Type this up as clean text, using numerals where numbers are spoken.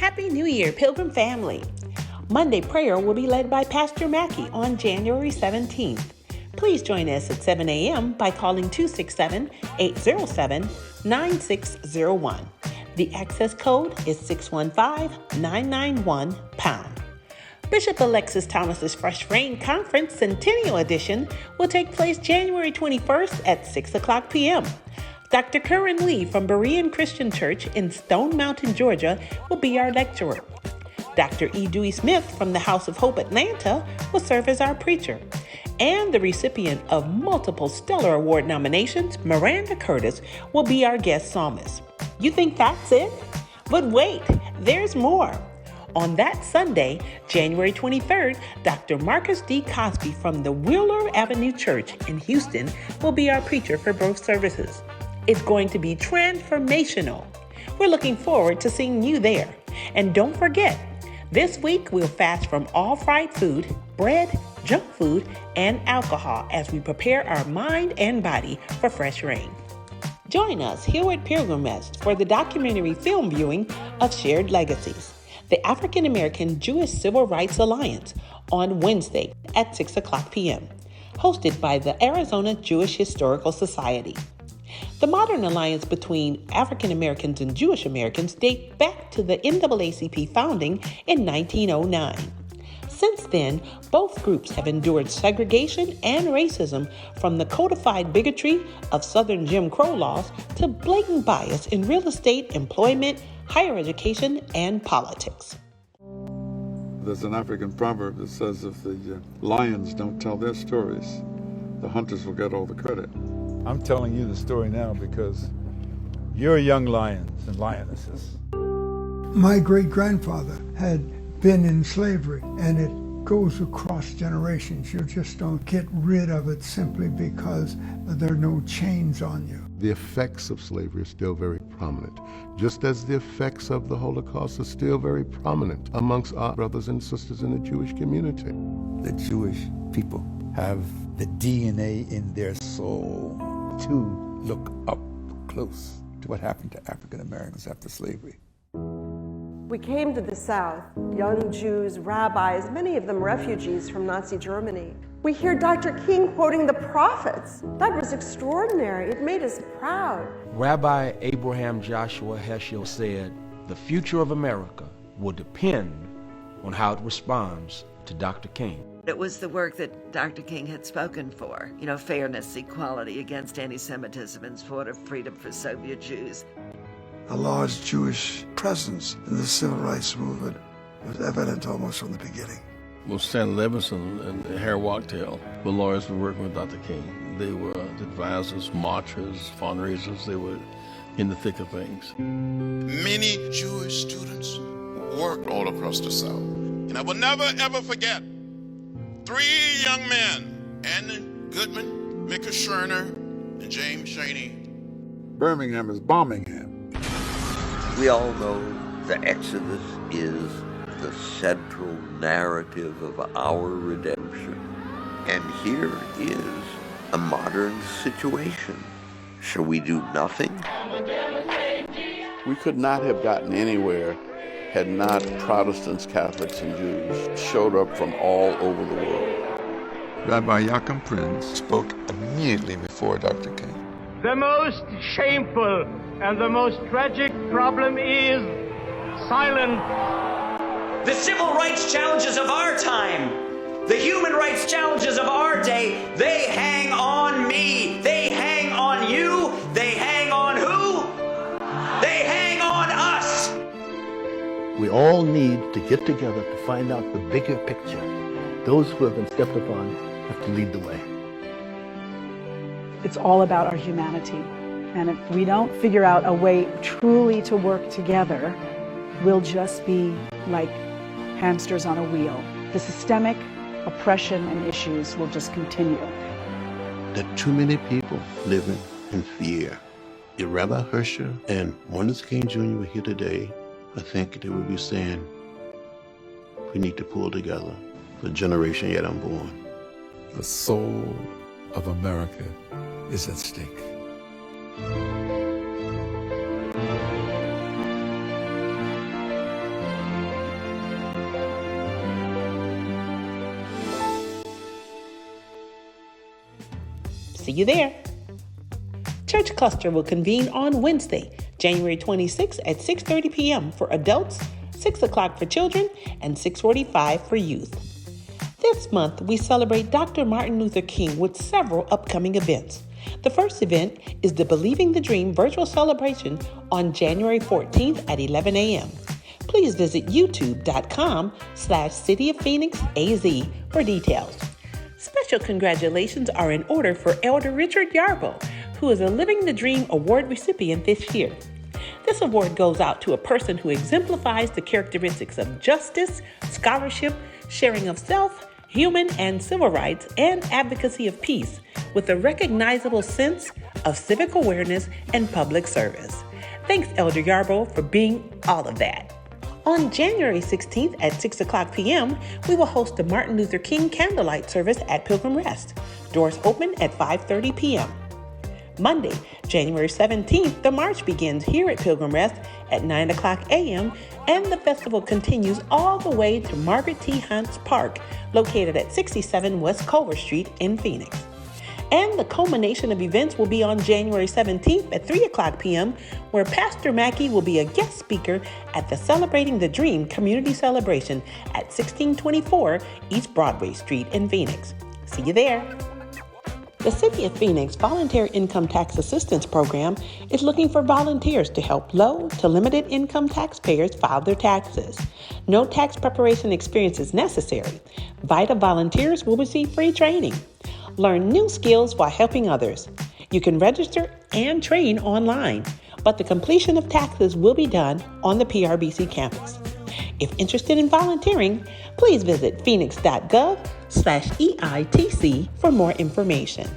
Happy New Year, Pilgrim family. Monday prayer will be led by Pastor Mackey on January 17th. Please join us at 7 a.m. by calling 267-807-9601. The access code is 615-991-pound. Bishop Alexis Thomas's Fresh Rain Conference Centennial Edition will take place January 21st at 6 o'clock p.m. Dr. Curran Lee from Berean Christian Church in Stone Mountain, Georgia, will be our lecturer. Dr. E. Dewey Smith from the House of Hope Atlanta will serve as our preacher. And the recipient of multiple Stellar Award nominations, Miranda Curtis, will be our guest psalmist. You think that's it? But wait, there's more. On that Sunday, January 23rd, Dr. Marcus D. Cosby from the Wheeler Avenue Church in Houston will be our preacher for both services. It's going to be transformational. We're looking forward to seeing you there. And don't forget, this week we'll fast from all fried food, bread, junk food, and alcohol as we prepare our mind and body for fresh rain. Join us here at Pilgrim Rest for the documentary film viewing of Shared Legacies, the African American Jewish Civil Rights Alliance, on Wednesday at 6 o'clock p.m., hosted by the Arizona Jewish Historical Society. The modern alliance between African Americans and Jewish Americans dates back to the NAACP founding in 1909. Since then, both groups have endured segregation and racism, from the codified bigotry of Southern Jim Crow laws to blatant bias in real estate, employment, higher education, and politics. There's an African proverb that says if the lions don't tell their stories, the hunters will get all the credit. I'm telling you the story now because you're young lions and lionesses. My great-grandfather had been in slavery, and it goes across generations. You just don't get rid of it simply because there are no chains on you. The effects of slavery are still very prominent, just as the effects of the Holocaust are still very prominent amongst our brothers and sisters in the Jewish community. The Jewish people have the DNA in their soul to look up close to what happened to African Americans after slavery. We came to the South, young Jews, rabbis, many of them refugees from Nazi Germany. We hear Dr. King quoting the prophets. That was extraordinary. It made us proud. Rabbi Abraham Joshua Heschel said, "The future of America will depend on how it responds to Dr. King." It was the work that Dr. King had spoken for, fairness, equality, against anti-Semitism, and support of freedom for Soviet Jews. A large Jewish presence in the civil rights movement was evident almost from the beginning. Well, Stan Levinson and Harry Wachtel were lawyers who were working with Dr. King. They were advisors, marchers, fundraisers. They were in the thick of things. Many Jewish students worked all across the South. And I will never, ever forget 3 young men, Andy Goodman, Micah Scherner, and James Shaney. Birmingham is Birmingham. We all know the Exodus is the central narrative of our redemption. And here is a modern situation. Shall we do nothing? We could not have gotten anywhere had not Protestants, Catholics, and Jews showed up from all over the world. Rabbi Joachim Prinz Spoke immediately before Dr. King. The most shameful and the most tragic problem is silence. The civil rights challenges of our time, the human rights challenges of our day, they hang on me. They hang on you. They hang on who? They hang on us. We all need to get together to find out the bigger picture. Those who have been stepped upon have to lead the way. It's all about our humanity. And if we don't figure out a way truly to work together, we'll just be like hamsters on a wheel. The systemic oppression and issues will just continue. There are too many people living in fear. If Rabbi Herscher and Martin Luther King Jr. were here today, I think they would be saying, we need to pull together for a generation yet unborn. The soul of America is at stake. See you there. Church Cluster will convene on Wednesday, January 26th at 6:30 p.m. for adults, 6 o'clock for children, and 6:45 for youth. This month, we celebrate Dr. Martin Luther King with several upcoming events. The first event is the Believing the Dream virtual celebration on January 14th at 11 a.m. Please visit youtube.com/City of Phoenix AZ for details. Special congratulations are in order for Elder Richard Yarbo, who is a Living the Dream Award recipient this year. This award goes out to a person who exemplifies the characteristics of justice, scholarship, sharing of self, human and civil rights, and advocacy of peace, with a recognizable sense of civic awareness and public service. Thanks, Elder Yarbo, for being all of that. On January 16th at 6 o'clock p.m., we will host the Martin Luther King Candlelight Service at Pilgrim Rest. Doors open at 5:30 p.m. Monday, January 17th, the march begins here at Pilgrim Rest at 9 o'clock a.m., and the festival continues all the way to Margaret T. Hunt's Park, located at 67 West Culver Street in Phoenix. And the culmination of events will be on January 17th at 3 o'clock p.m., where Pastor Mackey will be a guest speaker at the Celebrating the Dream Community Celebration at 1624 East Broadway Street in Phoenix. See you there. The City of Phoenix Volunteer Income Tax Assistance Program is looking for volunteers to help low to limited income taxpayers file their taxes. No tax preparation experience is necessary. VITA volunteers will receive free training. Learn new skills while helping others. You can register and train online, but the completion of taxes will be done on the PRBC campus. If interested in volunteering, please visit phoenix.gov/EITC for more information.